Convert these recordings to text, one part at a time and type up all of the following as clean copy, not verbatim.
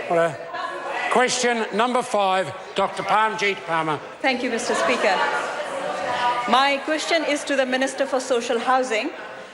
Order. Question number 5, Dr. Parmjeet Parmar. Thank you, Mr. Speaker. My question is to the Minister for Social Housing.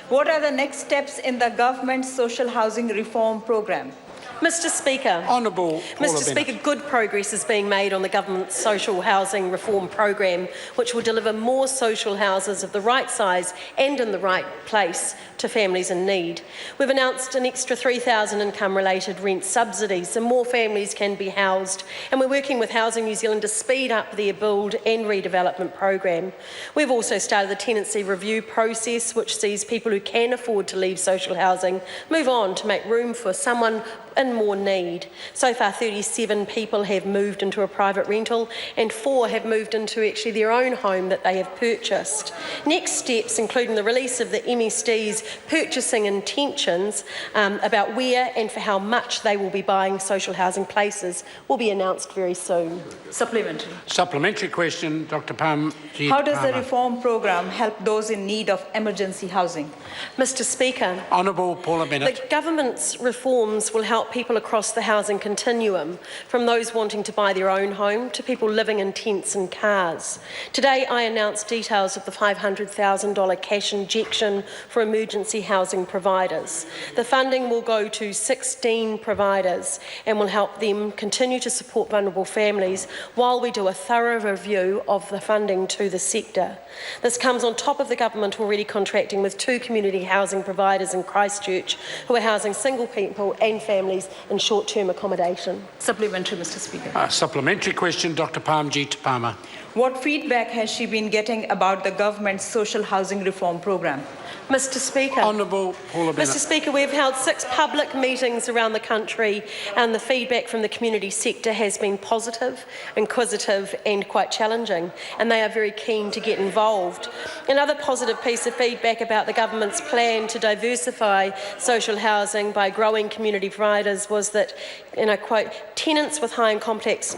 What are the next steps in the government's social housing reform programme? Mr. Speaker. Honourable Paula Mr. Speaker, good progress is being made on the government's social housing reform program, which will deliver more social houses of the right size and in the right place to families in need. We've announced an extra $3,000 income-related rent subsidies so more families can be housed, and we're working with Housing New Zealand to speed up their build and redevelopment program. We've also started the tenancy review process, which sees people who can afford to leave social housing move on to make room for someone in more need. So far, 37 people have moved into a private rental and 4 have moved into actually their own home that they have purchased. Next steps, including the release of the MSD's purchasing intentions about where and for how much they will be buying social housing places, will be announced very soon. Supplementary. Supplementary question, Dr. Parmjeet. How does the reform programme help those in need of emergency housing? Mr. Speaker. Honourable Paula Bennett. The government's reforms will help people across the housing continuum, from those wanting to buy their own home to people living in tents and cars. Today I announced details of the $500,000 cash injection for emergency housing providers. The funding will go to 16 providers and will help them continue to support vulnerable families while we do a thorough review of the funding to the sector. This comes on top of the government already contracting with 2 community housing providers in Christchurch who are housing single people and families in short-term accommodation. Supplementary, Mr. Speaker. Supplementary question, Dr. Parmjeet Parmar. What feedback has she been getting about the government's social housing reform programme? Mr. Speaker. Honourable Paula Bennett. Mr. Speaker, we've held 6 public meetings around the country and the feedback from the community sector has been positive, inquisitive and quite challenging, and they are very keen to get involved. Another positive piece of feedback about the government's plan to diversify social housing by growing community providers was that, and I quote, tenants with high and complex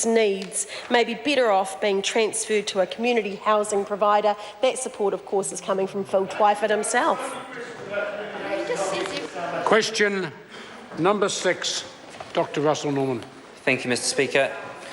needs may be better off being transferred to a community housing provider. That support, of course, is coming from Phil Twyford himself. Question number 6, Dr. Russell Norman. Thank you, Mr. Speaker.